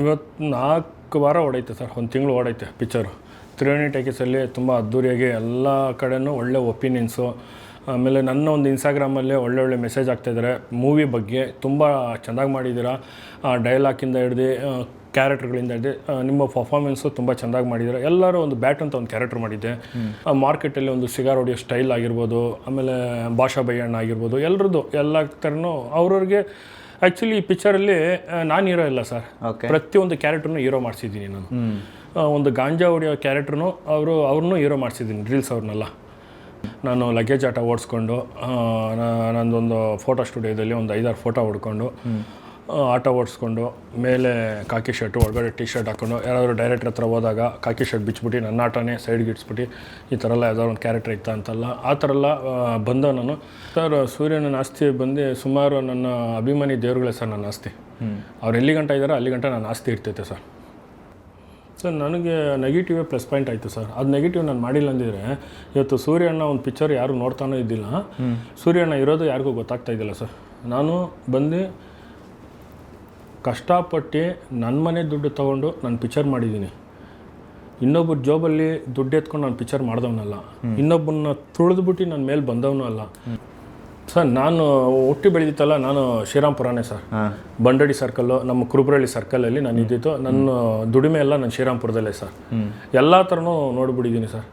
ಇವತ್ತು 4 ವಾರ ಓಡೈತೆ ಸರ್, 1 ತಿಂಗಳು ಓಡೈತೆ ಪಿಕ್ಚರು. ತ್ರಿವೇಣಿ ಟಾಕೀಸಲ್ಲಿ ತುಂಬ ಅದ್ದೂರಿಯಾಗಿ ಎಲ್ಲ ಕಡೆನೂ ಒಳ್ಳೆ ಒಪಿನಿಯನ್ಸು. ಆಮೇಲೆ ನನ್ನ ಒಂದು ಇನ್ಸ್ಟಾಗ್ರಾಮಲ್ಲಿ ಒಳ್ಳೆ ಮೆಸೇಜ್ ಆಗ್ತಾಯಿದ್ದಾರೆ ಮೂವಿ ಬಗ್ಗೆ. ತುಂಬ ಚೆನ್ನಾಗಿ ಮಾಡಿದ್ದೀರಾ, ಡೈಲಾಗಿಂದ ಹಿಡ್ದು ಕ್ಯಾರೆಕ್ಟರ್ಗಳಿಂದ ಹಿಡ್ದು ನಿಮ್ಮ ಪರ್ಫಾರ್ಮೆನ್ಸು ತುಂಬ ಚೆನ್ನಾಗಿ ಮಾಡಿದ್ದೀರಾ. ಎಲ್ಲರೂ ಒಂದು ಬ್ಯಾಟ್ ಅಂತ ಒಂದು ಕ್ಯಾರೆಕ್ಟರ್ ಮಾಡಿದ್ದೆ. ಮಾರ್ಕೆಟಲ್ಲಿ ಒಂದು ಸಿಗಾರ್ ಹೊಡಿಯೋ ಸ್ಟೈಲ್ ಆಗಿರ್ಬೋದು, ಆಮೇಲೆ ಭಾಷಾ ಬಯ್ಯಣ್ಣ ಆಗಿರ್ಬೋದು, ಎಲ್ಲರದ್ದು ಎಲ್ಲ ಥರನೂ ಅವ್ರವ್ರಿಗೆ. ಆ್ಯಕ್ಚುಲಿ ಈ ಪಿಕ್ಚರಲ್ಲಿ ನಾನು ಹೀರೋ ಇಲ್ಲ ಸರ್, ಪ್ರತಿಯೊಂದು ಕ್ಯಾರೆಕ್ಟ್ರನ್ನೂ ಹೀರೋ ಮಾಡಿಸಿದ್ದೀನಿ ನಾನು. ಒಂದು ಗಾಂಜಾ ಹೊಡಿಯೋ ಕ್ಯಾರೆಕ್ಟ್ರೂ ಅವ್ರನ್ನೂ ಹೀರೋ ಮಾಡಿಸಿದ್ದೀನಿ, ರೀಲ್ಸ್ ಅವ್ರನ್ನೆಲ್ಲ. ನಾನು ಲಗೇಜ್ ಆಟ ಓಡಿಸ್ಕೊಂಡು ನಂದೊಂದು ಫೋಟೋ ಸ್ಟುಡಿಯೋದಲ್ಲಿ ಒಂದು 5-6 ಫೋಟೋ ಹೊಡ್ಕೊಂಡು ಆಟೋ ಓಡಿಸ್ಕೊಂಡು ಮೇಲೆ ಕಾಕಿ ಶರ್ಟು ಒಳಗಡೆ ಟಿ ಶರ್ಟ್ ಹಾಕ್ಕೊಂಡು ಯಾರಾದರೂ ಡೈರೆಕ್ಟ್ರ್ ಹತ್ರ ಹೋದಾಗ ಕಾಕಿ ಶರ್ಟ್ ಬಿಚ್ಬಿಟ್ಟು ನನ್ನ ಆಟನೇ ಸೈಡ್ಗೆ ಇಡ್ಸ್ಬಿಟ್ಟು ಈ ಥರ ಎಲ್ಲ ಯಾವ್ದಾದ್ರು ಒಂದು ಕ್ಯಾರೆಕ್ಟರ್ ಇತ್ತು ಅಂತಲ್ಲ, ಆ ಥರ ಎಲ್ಲ ಬಂದ ನಾನು. ಸರ್ ಸೂರ್ಯನ ಆಸ್ತಿ ಬಂದು ಸುಮಾರು ನನ್ನ ಅಭಿಮಾನಿ ದೇವ್ರುಗಳೇ ಸರ್ ನನ್ನ ಆಸ್ತಿ. ಅವ್ರು ಎಲ್ಲಿ ಗಂಟ ಇದ್ದಾರೋ ಅಲ್ಲಿ ಗಂಟ ನನ್ನ ಆಸ್ತಿ ಇರ್ತೈತೆ ಸರ್. ಸರ್ ನನಗೆ ನೆಗೆಟಿವೇ ಪ್ಲಸ್ ಪಾಯಿಂಟ್ ಆಯಿತು ಸರ್. ಅದು ನೆಗೆಟಿವ್ ನಾನು ಮಾಡಿಲ್ಲ ಅಂದಿದ್ರೆ ಇವತ್ತು ಸೂರ್ಯಣ್ಣ ಒಂದು ಪಿಕ್ಚರ್ ಯಾರು ನೋಡ್ತಾನೋ ಇದ್ದಿಲ್ಲ, ಸೂರ್ಯಣ್ಣ ಇರೋದು ಯಾರಿಗೂ ಗೊತ್ತಾಗ್ತಾ ಇದ್ದಿಲ್ಲ ಸರ್. ನಾನು ಬಂದು ಕಷ್ಟಪಟ್ಟು ನನ್ನ ಮನೆ ದುಡ್ಡು ತೊಗೊಂಡು ನಾನು ಪಿಕ್ಚರ್ ಮಾಡಿದ್ದೀನಿ. ಇನ್ನೊಬ್ಬರ ಜಾಬಲ್ಲಿ ದುಡ್ಡು ಎತ್ಕೊಂಡು ನಾನು ಪಿಕ್ಚರ್ ಮಾಡಿದವನಲ್ಲ, ಇನ್ನೊಬ್ಬನ ತುಳಿದ್ಬಿಟ್ಟು ನನ್ನ ಮೇಲೆ ಬಂದವನು ಅಲ್ಲ ಸರ್. ನಾನು ಹುಟ್ಟಿ ಬೆಳೆದಿತ್ತಲ್ಲ, ನಾನು ಶ್ರೀರಾಮ್ಪುರನೇ ಸರ್. ಬಂಡಡಿ ಸರ್ಕಲ್ಲು, ನಮ್ಮ ಕುರುಬ್ರಳ್ಳಿ ಸರ್ಕಲಲ್ಲಿ ನಾನು ಇದ್ದಿದ್ದು. ನನ್ನ ದುಡಿಮೆ ಎಲ್ಲ ನಾನು ಶ್ರೀರಾಮ್ಪುರದಲ್ಲೇ ಸರ್. ಎಲ್ಲ ಥರನೂ ನೋಡ್ಬಿಟ್ಟಿದ್ದೀನಿ ಸರ್,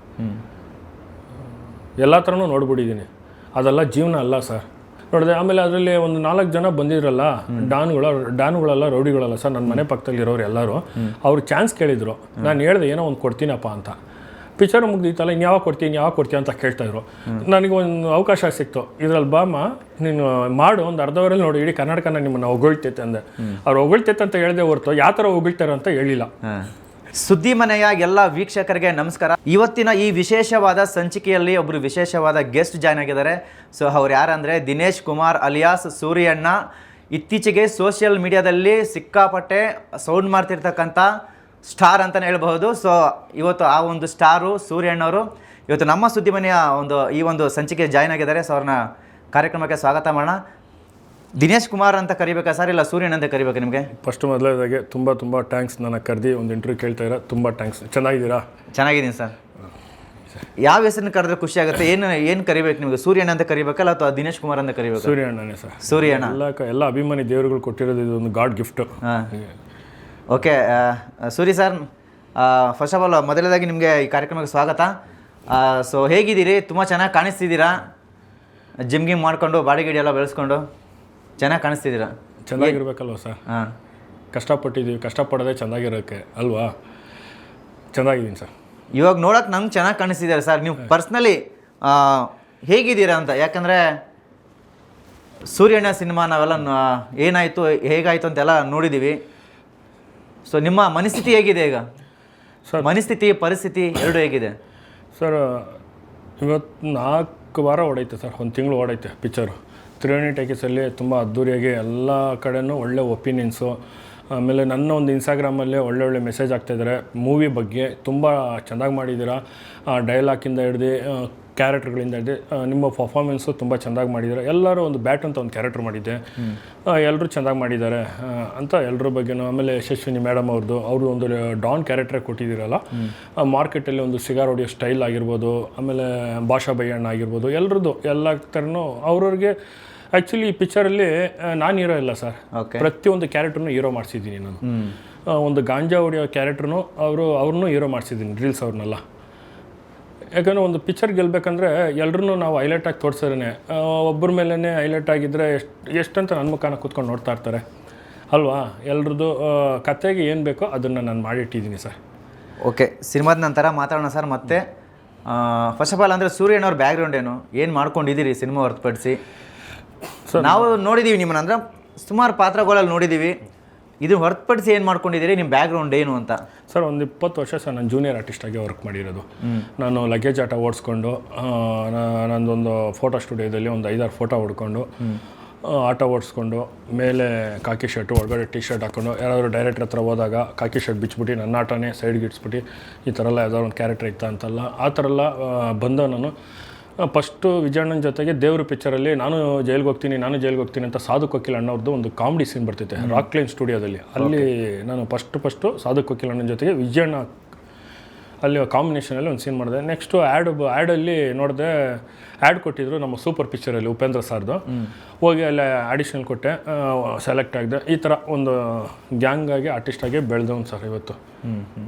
ಎಲ್ಲ ಥರನೂ ನೋಡ್ಬಿಟ್ಟಿದ್ದೀನಿ. ಅದೆಲ್ಲ ಜೀವನ ಅಲ್ಲ ಸರ್, ನೋಡಿದೆ. ಆಮೇಲೆ ಅದರಲ್ಲಿ ಒಂದು 4 ಜನ ಬಂದಿದ್ರಲ್ಲ, ಡಾನುಗಳೆಲ್ಲ ರೌಡಿಗಳಲ್ಲ ಸರ್, ನನ್ನ ಮನೆ ಪಕ್ಕದಲ್ಲಿ ಇರೋರು ಎಲ್ಲರೂ. ಅವ್ರು ಚಾನ್ಸ್ ಕೇಳಿದರು, ನಾನು ಹೇಳಿದೆ ಏನೋ ಒಂದು ಕೊಡ್ತೀನಪ್ಪ ಅಂತ. ಪಿಕ್ಚರ್ ಮುಗ್ದಿತ್ತಲ್ಲ, ಯಾವಾಗ ಕೊಡ್ತೀನಿ ಅಂತ ಕೇಳ್ತಾಯಿದ್ರು. ನನಗೆ ಒಂದು ಅವಕಾಶ ಸಿಕ್ತು, ಇದರಲ್ಲಿ ಬಾಮ ನೀನು ಮಾಡು, ಒಂದು ಅರ್ಧವರಲ್ಲಿ ನೋಡಿ ಇಡೀ ಕರ್ನಾಟಕನ ನಿಮ್ಮನ್ನು ಹೊಗಳ್ತೈತೆ ಅಂದೆ. ಅವ್ರು ಹೊಗಳ್ತೈತೆ ಅಂತ ಹೇಳಿದೆ ಹೊರತು ಯಾವ ಥರ ಹೊಗಳ್ತಾರೆ ಅಂತ ಹೇಳಿಲ್ಲ. ಸುದ್ದಿ ಮನೆಯ ಎಲ್ಲ ವೀಕ್ಷಕರಿಗೆ ನಮಸ್ಕಾರ. ಇವತ್ತಿನ ಈ ವಿಶೇಷವಾದ ಸಂಚಿಕೆಯಲ್ಲಿ ಒಬ್ಬರು ವಿಶೇಷವಾದ ಗೆಸ್ಟ್ ಜಾಯ್ನ್ ಆಗಿದ್ದಾರೆ. ಸೊ ಅವ್ರು ಯಾರಂದರೆ ದಿನೇಶ್ ಕುಮಾರ್ ಅಲಿಯಾಸ್ ಸೂರ್ಯಣ್ಣ. ಇತ್ತೀಚೆಗೆ ಸೋಷಿಯಲ್ ಮೀಡಿಯಾದಲ್ಲಿ ಸಿಕ್ಕಾಪಟ್ಟೆ ಸೌಂಡ್ ಮಾಡ್ತಿರ್ತಕ್ಕಂಥ ಸ್ಟಾರ್ ಅಂತಲೇ ಹೇಳ್ಬಹುದು. ಸೊ ಇವತ್ತು ಆ ಒಂದು ಸ್ಟಾರು ಸೂರ್ಯಣ್ಣವರು ಇವತ್ತು ನಮ್ಮ ಸುದ್ದಿ ಮನೆಯ ಈ ಒಂದು ಸಂಚಿಕೆ ಜಾಯ್ನ್ ಆಗಿದ್ದಾರೆ. ಸೊ ಅವ್ರನ್ನ ಕಾರ್ಯಕ್ರಮಕ್ಕೆ ಸ್ವಾಗತ ಮಾಡೋಣ. ದಿನೇಶ್ ಕುಮಾರ್ ಅಂತ ಕರಿಬೇಕಾ ಸರ್, ಇಲ್ಲ ಸೂರ್ಯಣ್ಣ ಅಂತ ಕರಿಬೇಕಾ ನಿಮಗೆ? ಫಸ್ಟ್ ಮೊದಲನೇದಾಗೆ ತುಂಬ ಥ್ಯಾಂಕ್ಸ್, ನನಗೆ ಕರೆದಿ ಒಂದು ಇಂಟರ್ವ್ಯೂ ಕೇಳ್ತಾ ಇರೋ ತುಂಬ ಥ್ಯಾಂಕ್ಸ್. ಚೆನ್ನಾಗಿದ್ದೀರಾ? ಚೆನ್ನಾಗಿದ್ದೀನಿ ಸರ್. ಯಾವ ಹೆಸರನ್ನ ಕರೆದ್ರೆ ಖುಷಿ ಆಗುತ್ತೆ? ಏನು ಕರಿಬೇಕು ನಿಮಗೆ? ಸೂರ್ಯಣ್ಣ ಅಂತ ಕರಿಬೇಕಲ್ಲ ಅಥವಾ ದಿನೇಶ್ ಕುಮಾರ್ ಅಂತ ಕರಿಬೇಕು? ಸೂರ್ಯಣ್ಣನೇ ಸರ್. ಸೂರ್ಯಣ್ಣ ಎಲ್ಲ ಅಭಿಮಾನಿ ದೇವರುಗಳು ಕೊಟ್ಟಿರೋದು ಇದೊಂದು god gift. Okay Suri sir, first of all ಮೊದಲನೇದಾಗಿ ನಿಮಗೆ ಈ ಕಾರ್ಯಕ್ರಮಕ್ಕೆ ಸ್ವಾಗತ. ಸೊ ಹೇಗಿದ್ದೀರಿ? ತುಂಬ ಚೆನ್ನಾಗಿ ಕಾಣಿಸ್ತಿದ್ದೀರಾ, ಜಿಮ್ ಮಾಡಿಕೊಂಡು ಬಾಡಿ ಗಿಡಿ ಎಲ್ಲ ಬೆಳೆಸ್ಕೊಂಡು ಚೆನ್ನಾಗಿ ಕಾಣಿಸ್ತಿದ್ದೀರಾ. ಚೆನ್ನಾಗಿರ್ಬೇಕಲ್ವ ಸರ್? ಹಾಂ, ಕಷ್ಟಪಟ್ಟಿದ್ದೀವಿ, ಕಷ್ಟಪಡೋದೇ ಚೆನ್ನಾಗಿರೋಕ್ಕೆ ಅಲ್ವಾ? ಚೆನ್ನಾಗಿದ್ದೀನಿ ಸರ್. ಇವಾಗ ನೋಡೋಕೆ ನಂಗೆ ಚೆನ್ನಾಗಿ ಕಾಣಿಸ್ತಿದ್ದಾರೆ ಸರ್. ನೀವು ಪರ್ಸ್ನಲಿ ಹೇಗಿದ್ದೀರಾ ಅಂತ, ಯಾಕಂದರೆ ಸೂರ್ಯಣ್ಣ ಸಿನಿಮಾ ನಾವೆಲ್ಲ ಏನಾಯಿತು ಹೇಗಾಯಿತು ಅಂತೆಲ್ಲ ನೋಡಿದ್ದೀವಿ. ಸೊ ನಿಮ್ಮ ಮನಸ್ಥಿತಿ ಹೇಗಿದೆ ಈಗ ಸರ್? ಮನಸ್ಥಿತಿ ಪರಿಸ್ಥಿತಿ ಎರಡು ಹೇಗಿದೆ ಸರ್? ಇವತ್ತು 4 ವಾರ ಓಡೈತೆ ಸರ್, 1 ತಿಂಗಳು ಓಡೈತೆ ಪಿಕ್ಚರು. ತ್ರಿವೇಣಿ ಟಾಕೀಸಲ್ಲಿ ತುಂಬ ಅದ್ದೂರಿಯಾಗಿ ಎಲ್ಲ ಕಡೆನೂ ಒಳ್ಳೆ ಒಪಿನಿಯನ್ಸು. ಆಮೇಲೆ ನನ್ನ ಒಂದು ಇನ್ಸ್ಟಾಗ್ರಾಮಲ್ಲಿ ಒಳ್ಳೆ ಮೆಸೇಜ್ ಆಗ್ತಾಯಿದ್ದಾರೆ ಮೂವಿ ಬಗ್ಗೆ. ತುಂಬ ಚೆನ್ನಾಗಿ ಮಾಡಿದ್ದೀರಾ, ಡೈಲಾಗಿಂದ ಹಿಡ್ದು ಕ್ಯಾರೆಕ್ಟರ್ಗಳಿಂದ ಹಿಡ್ದು ನಿಮ್ಮ ಪರ್ಫಾರ್ಮೆನ್ಸು ತುಂಬ ಚೆನ್ನಾಗಿ ಮಾಡಿದ್ದಾರೆ. ಎಲ್ಲರೂ ಒಂದು ಬ್ಯಾಟ್ ಅಂತ ಒಂದು ಕ್ಯಾರೆಕ್ಟರ್ ಮಾಡಿದ್ದೆ, ಎಲ್ಲರೂ ಚೆನ್ನಾಗಿ ಮಾಡಿದ್ದಾರೆ ಅಂತ ಎಲ್ಲರ ಬಗ್ಗೆನೂ. ಆಮೇಲೆ ಯಶಸ್ವಿನಿ ಮೇಡಮ್ ಅವ್ರದ್ದು ಒಂದು ಡಾನ್ ಕ್ಯಾರೆಕ್ಟ್ರೇ ಕೊಟ್ಟಿದ್ದೀರಲ್ಲ, ಮಾರ್ಕೆಟಲ್ಲಿ ಒಂದು ಸಿಗಾರ್ ಹೊಡಿಯೋ ಸ್ಟೈಲ್ ಆಗಿರ್ಬೋದು, ಆಮೇಲೆ ಭಾಷಾ ಬಯ್ಯಣ್ಣ ಆಗಿರ್ಬೋದು, ಎಲ್ಲರದ್ದು ಎಲ್ಲ ಥರನೂ ಅವ್ರವ್ರಿಗೆ. ಆ್ಯಕ್ಚುಲಿ ಈ ಪಿಕ್ಚರಲ್ಲಿ ನಾನು ಹೀರೋ ಇಲ್ಲ ಸರ್, ಪ್ರತಿಯೊಂದು ಕ್ಯಾರೆಕ್ಟ್ರನ್ನೂ ಹೀರೋ ಮಾಡಿಸಿದ್ದೀನಿ ನಾನು. ಒಂದು ಗಾಂಜಾ ಹೊಡಿಯೋ ಕ್ಯಾರೆಕ್ಟ್ರೂ ಅವ್ರನ್ನೂ ಹೀರೋ ಮಾಡಿಸಿದ್ದೀನಿ, ರೀಲ್ಸ್ ಅವ್ರನ್ನೆಲ್ಲ. ಯಾಕಂದರೆ ಒಂದು ಪಿಕ್ಚರ್ ಗೆಲ್ಲಬೇಕಂದ್ರೆ ಎಲ್ಲರೂ ನಾವು ಹೈಲೈಟಾಗಿ ತೋರಿಸಿದ್ರೆ, ಒಬ್ಬರ ಮೇಲೇ ಹೈಲೈಟ್ ಆಗಿದ್ದರೆ ಎಷ್ಟಂತ ನನ್ನ ಮುಖಾನ ಕೂತ್ಕೊಂಡು ನೋಡ್ತಾ ಇರ್ತಾರೆ ಅಲ್ವಾ? ಎಲ್ಲರದ್ದು ಕತೆಗೆ ಏನು ಬೇಕೋ ಅದನ್ನು ನಾನು ಮಾಡಿಟ್ಟಿದ್ದೀನಿ ಸರ್. ಓಕೆ, ಸಿನಿಮಾದ ನಂತರ ಮಾತಾಡೋಣ ಸರ್. ಮತ್ತೆ ಫಸ್ಟ್ ಆಫ್ ಆಲ್ ಅಂದರೆ ಸೂರ್ಯಣ್ಣವ್ರ ಬ್ಯಾಕ್ಗ್ರೌಂಡ್ ಏನು ಮಾಡ್ಕೊಂಡಿದ್ದೀರಿ ಸಿನಿಮಾ ಹೊರತುಪಡಿಸಿ? ನಾವು ನೋಡಿದ್ದೀವಿ ನಿಮ್ಮನ್ನ, ಅಂದರೆ ಸುಮಾರು ಪಾತ್ರಗಳಲ್ಲಿ ನೋಡಿದ್ದೀವಿ. ಇದು ಹೊರತುಪಡಿಸಿ ಏನು ಮಾಡ್ಕೊಂಡಿದ್ದೀರಿ, ನಿಮ್ಮ ಬ್ಯಾಕ್ಗ್ರೌಂಡ್ ಏನು ಅಂತ? ಸರ್, ಒಂದು 20 ವರ್ಷ ಸರ್ ನಾನು ಜೂನಿಯರ್ ಆರ್ಟಿಸ್ಟಾಗಿ ವರ್ಕ್ ಮಾಡಿರೋದು. ನಾನು ಲಗೇಜ್ ಆಟ ಓಡಿಸ್ಕೊಂಡು ನಂದೊಂದು ಫೋಟೋ ಸ್ಟುಡಿಯೋದಲ್ಲಿ ಒಂದು 5-6 ಫೋಟೋ ಹೊಡ್ಕೊಂಡು ಆಟೋ ಓಡಿಸ್ಕೊಂಡು ಮೇಲೆ ಕಾಕಿ ಶರ್ಟು ಒಳಗಡೆ ಟಿ ಶರ್ಟ್ ಹಾಕ್ಕೊಂಡು ಯಾರಾದರೂ ಡೈರೆಕ್ಟ್ರ್ ಹತ್ರ ಹೋದಾಗ ಕಾಕಿ ಶರ್ಟ್ ಬಿಚ್ಬಿಟ್ಟು ನನ್ನ ಆಟನೇ ಸೈಡ್ಗೆ ಇಡ್ಸ್ಬಿಟ್ಟು ಈ ಥರ ಎಲ್ಲ ಯಾವ್ದಾದ್ರು ಒಂದು ಕ್ಯಾರೆಕ್ಟರ್ ಇತ್ತು ಅಂತಲ್ಲ, ಆ ಥರ ಎಲ್ಲ ಬಂದ ನಾನು. ಫಸ್ಟು ವಿಜಯಣ್ಣನ ಜೊತೆಗೆ ದೇವ್ರ ಪಿಕ್ಚರಲ್ಲಿ ನಾನು ಜೈಲ್ಗೆ ಹೋಗ್ತೀನಿ ಅಂತ ಸಾಧು ಕೋಕಿಲ್ ಅಣ್ಣವ್ರದ್ದು ಒಂದು ಕಾಮಿಡಿ ಸೀನ್ ಬರ್ತೈತೆ ರಾಕ್ ಲೈನ್ ಸ್ಟುಡಿಯೋದಲ್ಲಿ. ಅಲ್ಲಿ ನಾನು ಫಸ್ಟು ಸಾಧು ಕೋಕಿಲ್ ಅಣ್ಣನ ಜೊತೆಗೆ ವಿಜಯಣ್ಣ ಅಲ್ಲಿ ಕಾಂಬಿನೇಷನಲ್ಲಿ ಒಂದು ಸೀನ್ ಮಾಡಿದೆ. ನೆಕ್ಸ್ಟು ಆ್ಯಡಲ್ಲಿ ನೋಡಿದೆ, ಆ್ಯಡ್ ಕೊಟ್ಟಿದ್ರು ನಮ್ಮ ಸೂಪರ್ ಪಿಕ್ಚರಲ್ಲಿ ಉಪೇಂದ್ರ ಸರ್ದು. ಹೋಗಿ ಅಲ್ಲಿ ಆಡಿಷನಲ್ ಕೊಟ್ಟೆ, ಸೆಲೆಕ್ಟ್ ಆಗಿದೆ. ಈ ಥರ ಒಂದು ಗ್ಯಾಂಗಾಗಿ ಆರ್ಟಿಸ್ಟಾಗಿ ಬೆಳೆದವನು ಸರ್ ಇವತ್ತು.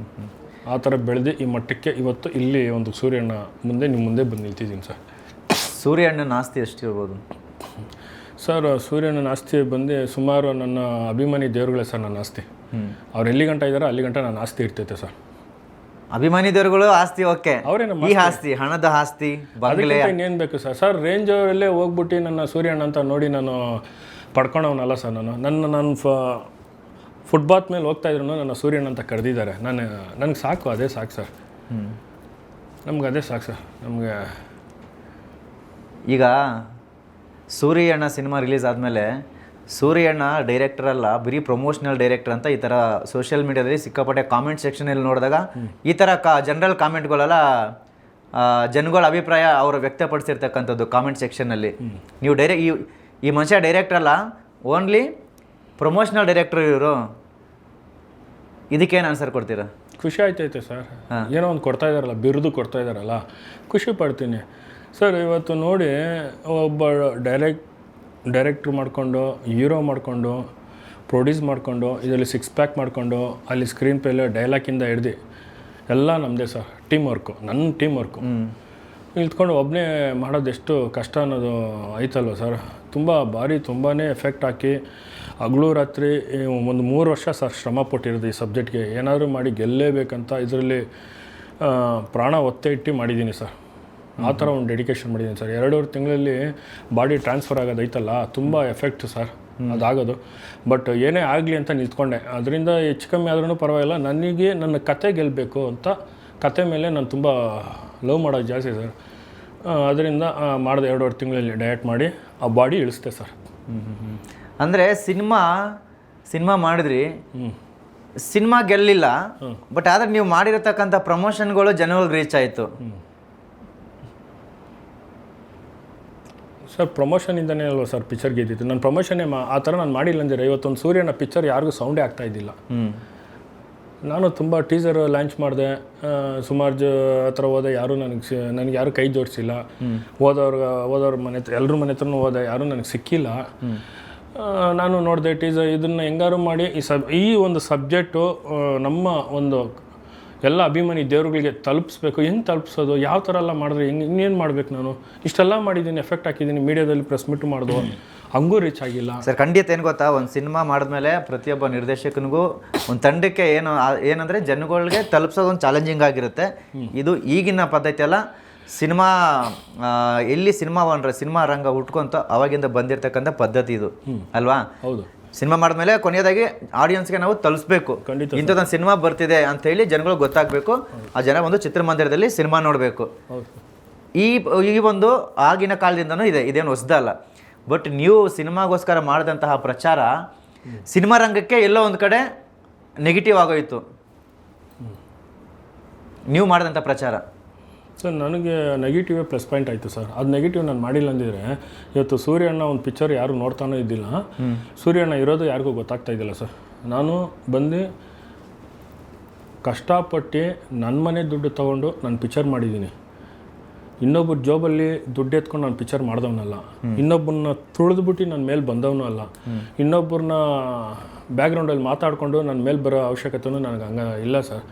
ಆ ಥರ ಬೆಳೆದು ಈ ಮಟ್ಟಕ್ಕೆ ಇವತ್ತು ಇಲ್ಲಿ ಒಂದು ಸೂರ್ಯಣ್ಣ ನಿಮ್ಮ ಮುಂದೆ ಬಂದು ನಿಲ್ತಿದ್ದೀನಿ ಸರ್. ಸೂರ್ಯಣ್ಣನ ಆಸ್ತಿ ಎಷ್ಟಿರ್ಬೋದು ಸರ್? ಸೂರ್ಯಣ್ಣನ ಆಸ್ತಿ ಬಂದು ಸುಮಾರು ನನ್ನ ಅಭಿಮಾನಿ ದೇವರುಗಳೇ ಸರ್ ನನ್ನ ಆಸ್ತಿ. ಅವ್ರು ಎಲ್ಲಿ ಗಂಟ ಇದ್ದಾರೋ ಅಲ್ಲಿ ಗಂಟ ನನ್ನ ಆಸ್ತಿ ಇರ್ತೈತೆ ಸರ್. ಅಭಿಮಾನಿ ದೇವರುಗಳು ಆಸ್ತಿ ಓಕೆ, ಅವರೇ ನಮ್ಮ ಈ ಆಸ್ತಿ ಹಣದ ಆಸ್ತಿ ಬಂಗಲೆ ಇನ್ನೇನು ಬೇಕು ಸರ್? ಸರ್ ರೇಂಜಲ್ಲೇ ಹೋಗ್ಬಿಟ್ಟು ನನ್ನ ಸೂರ್ಯಣ್ಣ ಅಂತ ನೋಡಿ ನಾನು ಪಡ್ಕೊಳವನಲ್ಲ ಸರ್. ನಾನು ಫುಟ್ಬಾತ್ ಮೇಲೆ ಹೋಗ್ತಾ ಇದ್ರು ನನ್ನ ಸೂರ್ಯಣ್ಣ ಅಂತ ಕರೆದಿದ್ದಾರೆ. ನನಗೆ ಸಾಕು, ಅದೇ ಸಾಕು ಸರ್. ನಮ್ಗೆ ಅದೇ ಸಾಕು ಸರ್. ನಮಗೆ ಈಗ ಸೂರ್ಯಣ್ಣ ಸಿನಿಮಾ ರಿಲೀಸ್ ಆದಮೇಲೆ ಸೂರ್ಯಣ್ಣ ಡೈರೆಕ್ಟರ್ ಅಲ್ಲ, ಬರೀ ಪ್ರಮೋಷನಲ್ ಡೈರೆಕ್ಟರ್ ಅಂತ ಈ ಥರ ಸೋಷಿಯಲ್ ಮೀಡಿಯಾದಲ್ಲಿ ಸಿಕ್ಕಾಪಟ್ಟೆ ಕಾಮೆಂಟ್ ಸೆಕ್ಷನಲ್ಲಿ ನೋಡಿದಾಗ ಈ ಥರ ಜನರಲ್ ಕಾಮೆಂಟ್ಗಳೆಲ್ಲ ಜನಗಳ ಅಭಿಪ್ರಾಯ ಅವರು ವ್ಯಕ್ತಪಡಿಸಿರ್ತಕ್ಕಂಥದ್ದು ಕಾಮೆಂಟ್ ಸೆಕ್ಷನ್ನಲ್ಲಿ. ನೀವು ಈ ಮನುಷ್ಯ ಡೈರೆಕ್ಟರ್ ಅಲ್ಲ, ಓನ್ಲಿ ಪ್ರಮೋಷನಲ್ ಡೈರೆಕ್ಟರ್ ಇವರು, ಇದಕ್ಕೇನು ಆನ್ಸರ್ ಕೊಡ್ತೀರಾ? ಖುಷಿ ಆಯ್ತೈತೆ ಸರ್. ಏನೋ ಒಂದು ಕೊಡ್ತಾ ಇದ್ದಾರಲ್ಲ, ಬಿರುದು ಕೊಡ್ತಾ ಇದ್ದಾರಲ್ಲ, ಖುಷಿ ಪಡ್ತೀನಿ ಸರ್. ಇವತ್ತು ನೋಡಿ ಒಬ್ಬ ಡೈರೆಕ್ಟ್ರ್ ಮಾಡಿಕೊಂಡು, ಹೀರೋ ಮಾಡಿಕೊಂಡು, ಪ್ರೊಡ್ಯೂಸ್ ಮಾಡಿಕೊಂಡು, ಇದರಲ್ಲಿ 6 ಪ್ಯಾಕ್ ಮಾಡಿಕೊಂಡು, ಅಲ್ಲಿ ಸ್ಕ್ರೀನ್ ಪ್ಲೇಲೆ ಡೈಲಾಗಿಂದ ಹಿಡ್ದು ಎಲ್ಲ ನಮ್ಮದೇ ಸರ್. ನನ್ನ ಟೀಮ್ ವರ್ಕು ನಿಂತ್ಕೊಂಡು ಒಬ್ಬನೇ ಮಾಡೋದು ಎಷ್ಟು ಕಷ್ಟ ಅನ್ನೋದು ಐತಲ್ವ ಸರ್. ತುಂಬಾ ಎಫೆಕ್ಟ್ ಹಾಕಿ ಹಗಲು ರಾತ್ರಿ ಒಂದು 3 ವರ್ಷ ಸರ್ ಶ್ರಮ ಪಟ್ಟಿರೋದು ಈ ಸಬ್ಜೆಕ್ಟ್ಗೆ. ಏನಾದರೂ ಮಾಡಿ ಗೆಲ್ಲೇಬೇಕಂತ ಇದರಲ್ಲಿ ಪ್ರಾಣ ಒತ್ತೆ ಇಟ್ಟು ಮಾಡಿದ್ದೀನಿ ಸರ್. ಆ ಥರ ಒಂದು ಡೆಡಿಕೇಶನ್ ಮಾಡಿದ್ದೀನಿ ಸರ್. 2 ತಿಂಗಳಲ್ಲಿ ಬಾಡಿ ಟ್ರಾನ್ಸ್ಫರ್ ಆಗೋದು ಐತಲ್ಲ, ತುಂಬ ಎಫೆಕ್ಟ್ ಸರ್ ಅದಾಗೋದು. ಬಟ್ ಏನೇ ಆಗಲಿ ಅಂತ ನಿಂತ್ಕೊಂಡೆ. ಅದರಿಂದ ಹೆಚ್ಚು ಕಮ್ಮಿ ಆದ್ರೂ ಪರವಾಗಿಲ್ಲ, ನನಗೆ ನನ್ನ ಕತೆ ಗೆಲ್ಲಬೇಕು ಅಂತ ಕತೆ ಮೇಲೆ ನಾನು ತುಂಬ ಲವ್ ಮಾಡೋದು ಜಾಸ್ತಿ ಸರ್. ಅದರಿಂದ ಮಾಡಿದೆ 2 ತಿಂಗಳಲ್ಲಿ ಡಯಟ್ ಮಾಡಿ ಆ ಬಾಡಿ ಇಳಿಸ್ದೆ ಸರ್. ಅಂದರೆ ಸಿನಿಮಾ ಮಾಡಿದ್ರಿ, ಸಿನಿಮಾ ಗೆಲ್ಲಿಲ್ಲ, ಬಟ್ ಆದರೆ ನೀವು ಮಾಡಿರತಕ್ಕಂಥ ಪ್ರಮೋಷನ್ಗಳು ಜನಗಳಿಗೆ ರೀಚ್ ಆಯಿತು ಸರ್. ಪ್ರಮೋಷನಿಂದನೇ ಅಲ್ವ ಸರ್ ಪಿಕ್ಚರ್ ಗೆದ್ದಿತ್ತು. ನನ್ನ ಪ್ರಮೋಷನ್ನೇ ಆ ಥರ ನಾನು ಮಾಡಿಲ್ಲ ಅಂದರೆ ಇವತ್ತೊಂದು ಸೂರ್ಯನ ಪಿಕ್ಚರ್ ಯಾರಿಗೂ ಸೌಂಡೇ ಆಗ್ತಾಯಿದ್ದಿಲ್ಲ. ನಾನು ತುಂಬ ಟೀಸರ್ ಲಾಂಚ್ ಮಾಡಿದೆ, ಸುಮಾರು ಹತ್ರ ಹೋದೆ, ಯಾರೂ ನನಗೆ ಯಾರೂ ಕೈ ಜೋಡಿಸಿಲ್ಲ. ಹೋದವ್ರ ಮನೆ ಹತ್ರ, ಎಲ್ಲರ ಮನೆ ಹತ್ರನೂ ಹೋದೆ, ಯಾರೂ ನನಗೆ ಸಿಕ್ಕಿಲ್ಲ. ನಾನು ನೋಡಿದೆ ಟೀಸರ್, ಇದನ್ನು ಹೆಂಗಾರು ಮಾಡಿ ಈ ಒಂದು ಸಬ್ಜೆಕ್ಟು ನಮ್ಮ ಒಂದು ಎಲ್ಲ ಅಭಿಮಾನಿ ದೇವರುಗಳಿಗೆ ತಲುಪಿಸ್ಬೇಕು. ಹೆಂಗೆ ತಲುಪಿಸೋದು, ಯಾವ ಥರ ಎಲ್ಲ ಮಾಡಿದ್ರೆ ಇನ್ನೇನು ಮಾಡ್ಬೇಕು? ನಾನು ಇಷ್ಟೆಲ್ಲ ಮಾಡಿದ್ದೀನಿ, ಎಫೆಕ್ಟ್ ಹಾಕಿದ್ದೀನಿ, ಮೀಡಿಯಾದಲ್ಲಿ ಪ್ರೆಸ್ ಮೀಟ್ ಮಾಡಿದ್ರು, ಹಂಗೂ ರೀಚ್ ಆಗಿಲ್ಲ ಸರ್. ಖಂಡಿತ ಏನು ಗೊತ್ತಾ, ಒಂದು ಸಿನಿಮಾ ಮಾಡಿದ್ಮೇಲೆ ಪ್ರತಿಯೊಬ್ಬ ನಿರ್ದೇಶಕನಿಗೂ ಒಂದು ತಂಡಕ್ಕೆ ಏನಂದರೆ ಜನಗಳಿಗೆ ತಲುಪಿಸೋದು ಒಂದು ಚಾಲೆಂಜಿಂಗ್ ಆಗಿರುತ್ತೆ. ಇದು ಈಗಿನ ಪದ್ಧತಿ ಅಲ್ಲ. ಎಲ್ಲಿ ಸಿನಿಮಾ ರಂಗ ಹುಟ್ಕೊಂತ ಅವಾಗಿಂದ ಬಂದಿರತಕ್ಕಂಥ ಪದ್ಧತಿ ಇದು ಅಲ್ವಾ? ಹೌದು. ಸಿನಿಮಾ ಮಾಡಿದ್ಮೇಲೆ ಕೊನೆಯದಾಗಿ ಆಡಿಯನ್ಸ್ಗೆ ನಾವು ತಲುಪಿಸ್ಬೇಕು, ಇಂಥದ್ದೊಂದು ಸಿನಿಮಾ ಬರ್ತಿದೆ ಅಂತ ಹೇಳಿ ಜನಗಳಿಗೆ ಗೊತ್ತಾಗಬೇಕು. ಆ ಜನ ಒಂದು ಚಿತ್ರಮಂದಿರದಲ್ಲಿ ಸಿನಿಮಾ ನೋಡಬೇಕು. ಈ ಒಂದು ಆಗಿನ ಕಾಲದಿಂದನೂ ಇದೆ, ಇದೇನು ಹೊಸದಲ್ಲ. ಬಟ್ ನೀವು ಸಿನಿಮಾಗೋಸ್ಕರ ಮಾಡಿದಂತಹ ಪ್ರಚಾರ ಸಿನಿಮಾ ರಂಗಕ್ಕೆ ಎಲ್ಲೋ ಒಂದು ಕಡೆ ನೆಗೆಟಿವ್ ಆಗೋಯಿತು, ನೀವು ಮಾಡಿದಂಥ ಪ್ರಚಾರ. ಸರ್ ನನಗೆ ನೆಗೆಟಿವೇ ಪ್ಲಸ್ ಪಾಯಿಂಟ್ ಆಯಿತು ಸರ್. ಅದು ನೆಗೆಟಿವ್ ನಾನು ಮಾಡಿಲ್ಲ ಅಂದಿದ್ರೆ ಇವತ್ತು ಸೂರ್ಯಣ್ಣ ಒಂದು ಪಿಕ್ಚರ್ ಯಾರು ನೋಡ್ತಾನೋ ಇದ್ದಿಲ್ಲ, ಸೂರ್ಯಣ್ಣ ಇರೋದು ಯಾರಿಗೂ ಗೊತ್ತಾಗ್ತಾ ಇದ್ದಿಲ್ಲ ಸರ್. ನಾನು ಬಂದು ಕಷ್ಟಪಟ್ಟು ನನ್ನ ಮನೆ ದುಡ್ಡು ತೊಗೊಂಡು ನಾನು ಪಿಕ್ಚರ್ ಮಾಡಿದ್ದೀನಿ. ಇನ್ನೊಬ್ಬರ ಜಾಬಲ್ಲಿ ದುಡ್ಡು ಎತ್ಕೊಂಡು ನಾನು ಪಿಕ್ಚರ್ ಮಾಡ್ದವನಲ್ಲ, ಇನ್ನೊಬ್ಬರನ್ನ ತುಳಿದ್ಬಿಟ್ಟು ನನ್ನ ಮೇಲೆ ಬಂದವನು ಅಲ್ಲ, ಇನ್ನೊಬ್ಬರನ್ನ ಬ್ಯಾಕ್ಗ್ರೌಂಡಲ್ಲಿ ಮಾತಾಡಿಕೊಂಡು ನನ್ನ ಮೇಲೆ ಬರೋ ಅವಶ್ಯಕತೆಯೂ ನನಗೆ ಇಲ್ಲ ಸರ್.